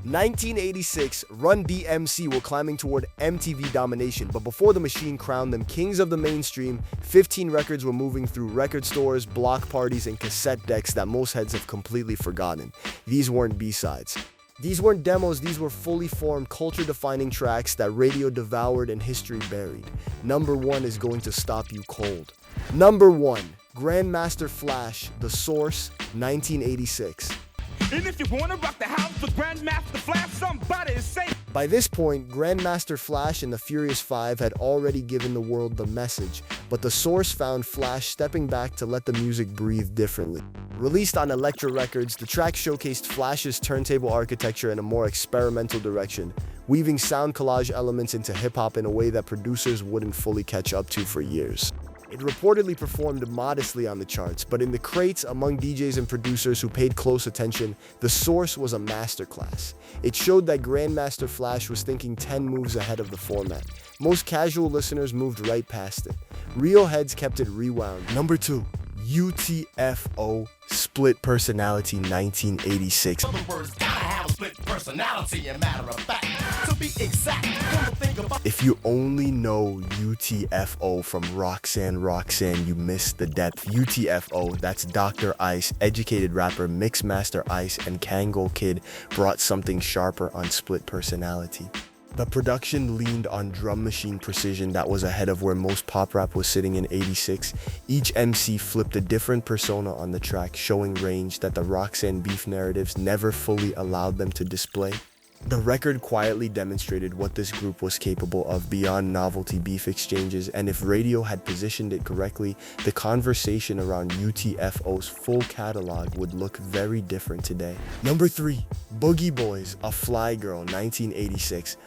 1986, Run-DMC were climbing toward MTV domination, but before the machine crowned them kings of the mainstream, 15 records were moving through record stores, block parties, and cassette decks that most heads have completely forgotten. These weren't B-sides. These weren't demos, these were fully formed, culture-defining tracks that radio devoured and history buried. Number 1 is going to stop you cold. Number 1, Grandmaster Flash, The Source, 1986. And if you wanna rock the house with Grandmaster Flash, somebody is safe. By this point, Grandmaster Flash and the Furious Five had already given the world the message, but The Source found Flash stepping back to let the music breathe differently. Released on Elektra Records, the track showcased Flash's turntable architecture in a more experimental direction, weaving sound collage elements into hip-hop in a way that producers wouldn't fully catch up to for years. It reportedly performed modestly on the charts, but in the crates among DJs and producers who paid close attention, The Source was a masterclass. It showed that Grandmaster Flash was thinking 10 moves ahead of the format. Most casual listeners moved right past it. Real heads kept it rewound. Number 2, UTFO, Split Personality, 1986. In other words, gotta have a split personality, a matter of fact. To be exact, come to think about. If you only know UTFO from Roxanne, you missed the depth. UTFO, that's Dr. Ice, Educated Rapper, Mixmaster Ice, and Kango Kid brought something sharper on Split Personality. The production leaned on drum machine precision that was ahead of where most pop rap was sitting in '86. Each MC flipped a different persona on the track, showing range that the Roxanne beef narratives never fully allowed them to display. The record quietly demonstrated what this group was capable of beyond novelty beef exchanges, and if radio had positioned it correctly, the conversation around UTFO's full catalog would look very different today. Number 3, Boogie Boys, A Fly Girl, 1986.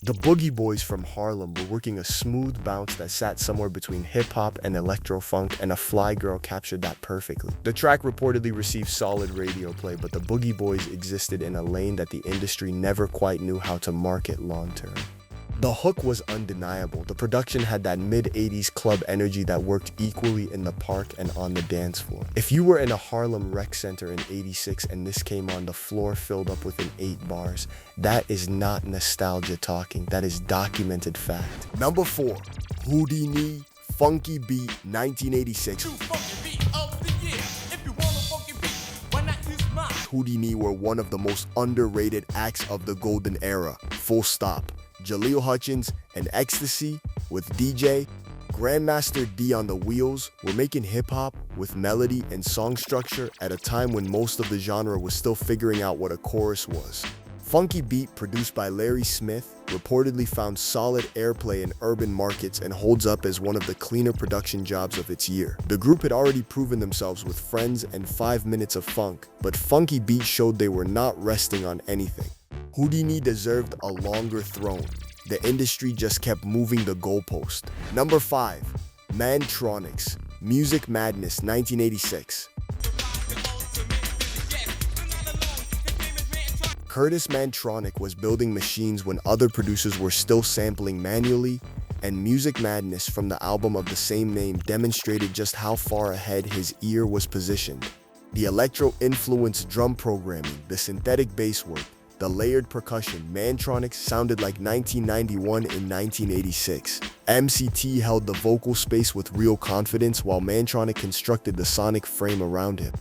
The Boogie Boys from Harlem were working a smooth bounce that sat somewhere between hip-hop and electro-funk, and A Fly Girl captured that perfectly. The track reportedly received solid radio play, but the Boogie Boys existed in a lane that the industry never quite knew how to market long-term. The hook was undeniable. The production had that mid-80s club energy that worked equally in the park and on the dance floor. If you were in a Harlem rec center in '86 and this came on, the floor filled up within 8 bars. That is not nostalgia talking, that is documented fact. Number 4, Whodini, Funky Beat, 1986. Whodini were one of the most underrated acts of the golden era, full stop. Jaleel Hutchins and Ecstasy with DJ, Grandmaster D on the wheels were making hip-hop with melody and song structure at a time when most of the genre was still figuring out what a chorus was. Funky Beat, produced by Larry Smith, reportedly found solid airplay in urban markets and holds up as one of the cleaner production jobs of its year. The group had already proven themselves with Friends and 5 Minutes of Funk, but Funky Beat showed they were not resting on anything. Whodini deserved a longer throne. The industry just kept moving the goalpost. Number 5, Mantronix, Music Madness, 1986. Curtis Mantronix was building machines when other producers were still sampling manually, and Music Madness from the album of the same name demonstrated just how far ahead his ear was positioned. The electro-influenced drum programming, the synthetic bass work, the layered percussion, Mantronix sounded like 1991 in 1986. MCT held the vocal space with real confidence while Mantronix constructed the sonic frame around him.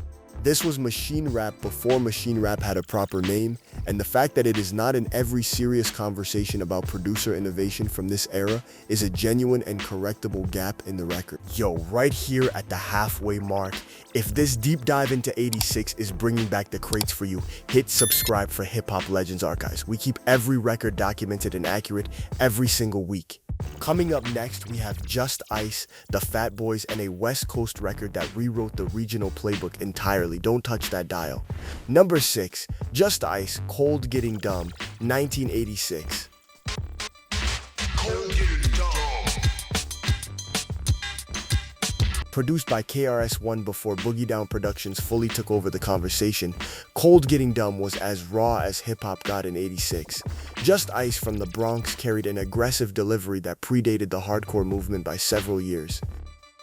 This was machine rap before machine rap had a proper name, and the fact that it is not in every serious conversation about producer innovation from this era is a genuine and correctable gap in the record. Yo, right here at the halfway mark, if this deep dive into '86 is bringing back the crates for you, hit subscribe for Hip Hop Legends Archives. We keep every record documented and accurate every single week. Coming up next, we have Just Ice, the Fat Boys, and a West Coast record that rewrote the regional playbook entirely. Don't touch that dial. Number 6, Just Ice, Cold Getting Dumb, 1986. Produced by KRS-One before Boogie Down Productions fully took over the conversation, Cold Getting Dumb was as raw as hip-hop got in '86. Just Ice from the Bronx carried an aggressive delivery that predated the hardcore movement by several years.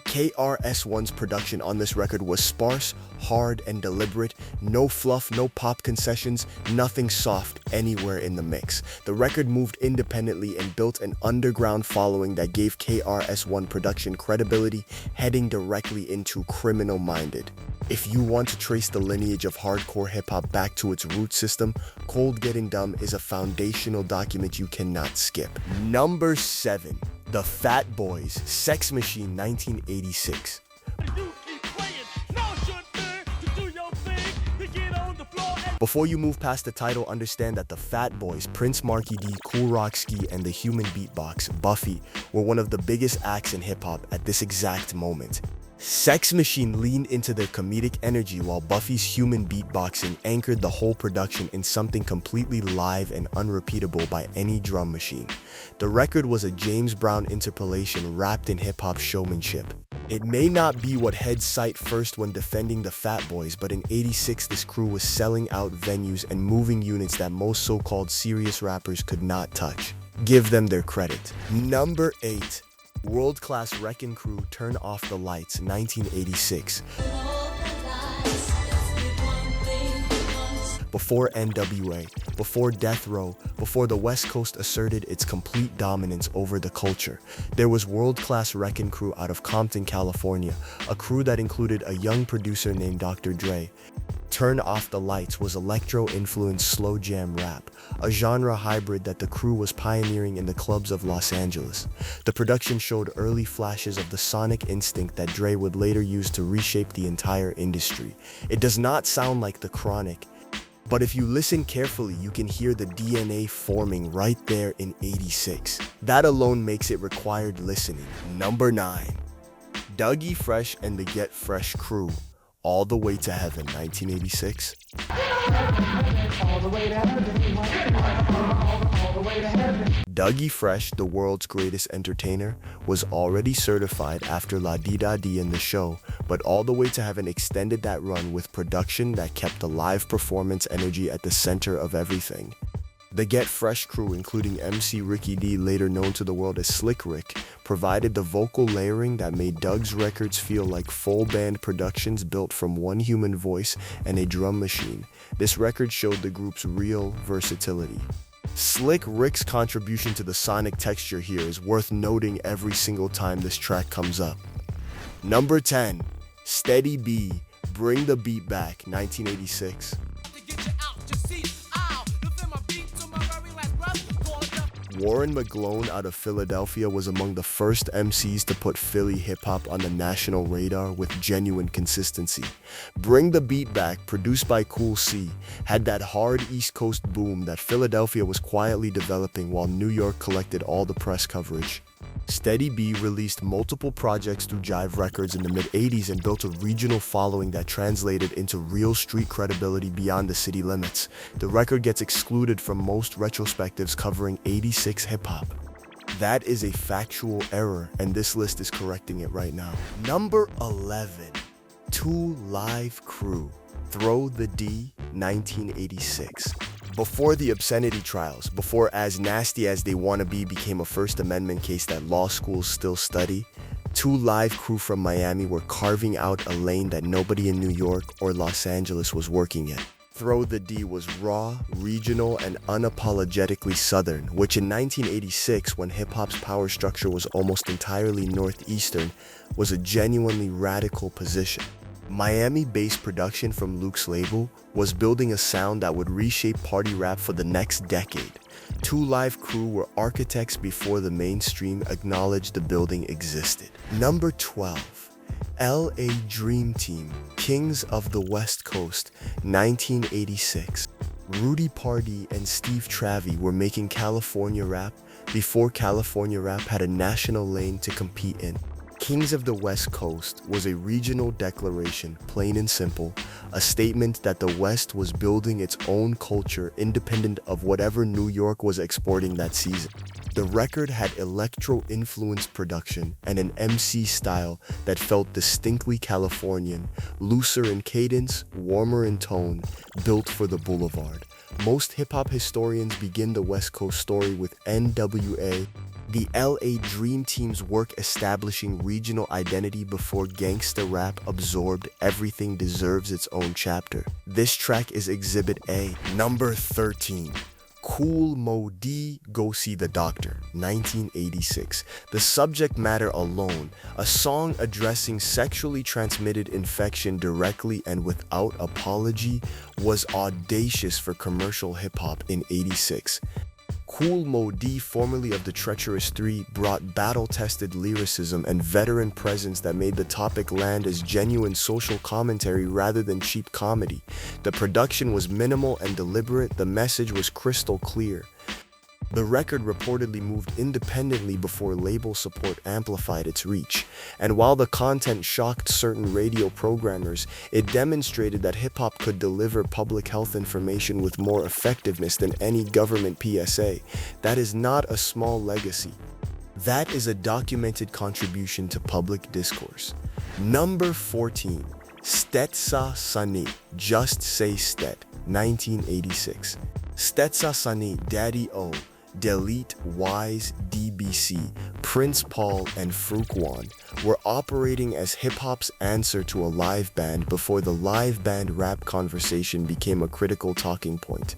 KRS-One's production on this record was sparse, hard, and deliberate. No fluff, no pop concessions, nothing soft anywhere in the mix. The record moved independently and built an underground following that gave KRS-One production credibility, heading directly into Criminal Minded. If you want to trace the lineage of hardcore hip-hop back to its root system, Cold Getting Dumb is a foundational document you cannot skip. Number 7. The Fat Boys, Sex Machine 1986. Before you move past the title, understand that the Fat Boys, Prince Marky D, Kool Rock-Ski, and the Human Beatbox, Buffy, were one of the biggest acts in hip-hop at this exact moment. Sex Machine leaned into their comedic energy while Buffy's human beatboxing anchored the whole production in something completely live and unrepeatable by any drum machine. The record was a James Brown interpolation wrapped in hip-hop showmanship. It may not be what heads cite first when defending the Fat Boys, but in '86 this crew was selling out venues and moving units that most so-called serious rappers could not touch. Give them their credit. Number 8. World-Class Wreckin' Crew, Turn Off the Lights, 1986. Before NWA, before Death Row, before the West Coast asserted its complete dominance over the culture, there was World-Class Wreckin' Crew out of Compton, California, a crew that included a young producer named Dr. Dre. Turn Off the Lights was electro-influenced slow jam rap, a genre hybrid that the crew was pioneering in the clubs of Los Angeles. The production showed early flashes of the sonic instinct that Dre would later use to reshape the entire industry. It does not sound like The Chronic, but if you listen carefully, you can hear the DNA forming right there in '86. That alone makes it required listening. Number 9. Dougie Fresh and the Get Fresh Crew, All the Way to Heaven, 1986. Dougie Fresh, the world's greatest entertainer, was already certified after La Di Da Di and The Show, but All the Way to Heaven extended that run with production that kept the live performance energy at the center of everything. The Get Fresh crew, including MC Ricky D, later known to the world as Slick Rick, provided the vocal layering that made Doug's records feel like full band productions built from one human voice and a drum machine. This record showed the group's real versatility. Slick Rick's contribution to the sonic texture here is worth noting every single time this track comes up. Number 10. Steady B, Bring the Beat Back, 1986. Warren McGlone out of Philadelphia was among the first MCs to put Philly hip-hop on the national radar with genuine consistency. Bring the Beat Back, produced by Cool C, had that hard East Coast boom that Philadelphia was quietly developing while New York collected all the press coverage. Steady B released multiple projects through Jive Records in the mid-'80s and built a regional following that translated into real street credibility beyond the city limits. The record gets excluded from most retrospectives covering '86 hip-hop. That is a factual error, and this list is correcting it right now. Number 11. 2 Live Crew, Throw the D, 1986. Before the obscenity trials, before As Nasty As They Wanna Be became a First Amendment case that law schools still study, 2 Live Crew from Miami were carving out a lane that nobody in New York or Los Angeles was working in. Throw the D was raw, regional, and unapologetically Southern, which in 1986, when hip-hop's power structure was almost entirely Northeastern, was a genuinely radical position. Miami-based production from Luke's label was building a sound that would reshape party rap for the next decade. 2 Live Crew were architects before the mainstream acknowledged the building existed. Number 12. LA Dream Team, Kings of the West Coast, 1986. Rudy Pardee and Steve Travie were making California rap before California rap had a national lane to compete in. Kings of the West Coast was a regional declaration, plain and simple, a statement that the West was building its own culture independent of whatever New York was exporting that season. The record had electro-influenced production and an MC style that felt distinctly Californian, looser in cadence, warmer in tone, built for the boulevard. Most hip-hop historians begin the West Coast story with NWA, The LA Dream Team's work establishing regional identity before gangsta rap absorbed Everything Deserves Its Own Chapter. This track is Exhibit A. Number 13. Kool Moe Dee, Go See the Doctor, 1986. The subject matter alone, a song addressing sexually transmitted infection directly and without apology, was audacious for commercial hip-hop in '86. Kool Moe Dee, formerly of the Treacherous Three, brought battle-tested lyricism and veteran presence that made the topic land as genuine social commentary rather than cheap comedy. The production was minimal and deliberate, the message was crystal clear. The record reportedly moved independently before label support amplified its reach, and while the content shocked certain radio programmers, it demonstrated that hip-hop could deliver public health information with more effectiveness than any government PSA. That is not a small legacy. That is a documented contribution to public discourse. Number 14. Stetsasonic, Just Say Stet, 1986. Stetsasonic, Daddy O, Delete, Wise, DBC, Prince Paul, and Fruquan were operating as hip-hop's answer to a live band before the live band rap conversation became a critical talking point.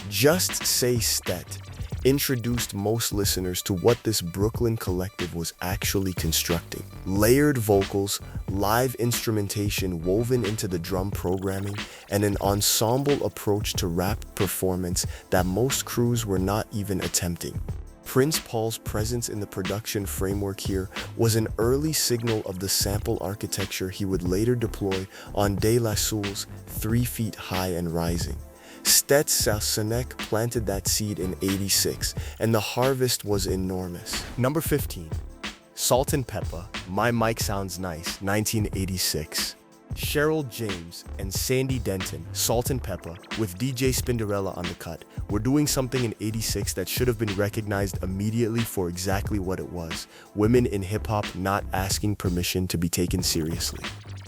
Just Say Stet introduced most listeners to what this Brooklyn collective was actually constructing. Layered vocals, live instrumentation woven into the drum programming, and an ensemble approach to rap performance that most crews were not even attempting. Prince Paul's presence in the production framework here was an early signal of the sample architecture he would later deploy on De La Soul's 3 Feet High and Rising. Stetsasonic planted that seed in '86, and the harvest was enormous. Number 15. Salt-N-Pepa, My Mic Sounds Nice, 1986. Cheryl James and Sandy Denton, Salt-N-Pepa, with DJ Spinderella on the cut, were doing something in '86 that should have been recognized immediately for exactly what it was: women in hip-hop not asking permission to be taken seriously.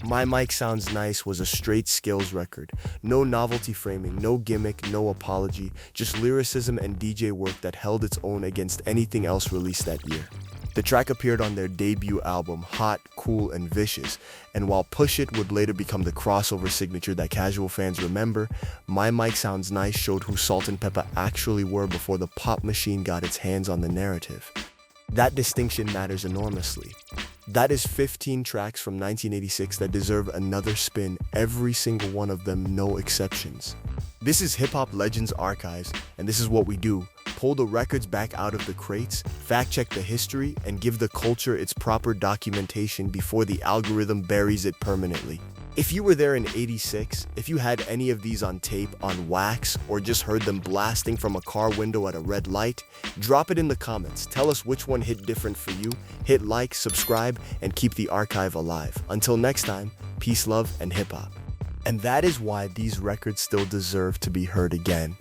My Mic Sounds Nice was a straight skills record. No novelty framing, no gimmick, no apology, just lyricism and DJ work that held its own against anything else released that year. The track appeared on their debut album, Hot, Cool, and Vicious, and while Push It would later become the crossover signature that casual fans remember, My Mic Sounds Nice showed who Salt-N-Pepa actually were before the pop machine got its hands on the narrative. That distinction matters enormously. That is 15 tracks from 1986 that deserve another spin, every single one of them, no exceptions. This is Hip Hop Legends Archives, and this is what we do: pull the records back out of the crates, fact-check the history, and give the culture its proper documentation before the algorithm buries it permanently. If you were there in '86, if you had any of these on tape, on wax, or just heard them blasting from a car window at a red light, drop it in the comments. Tell us which one hit different for you. Hit like, subscribe, and keep the archive alive. Until next time, peace, love, and hip-hop. And that is why these records still deserve to be heard again.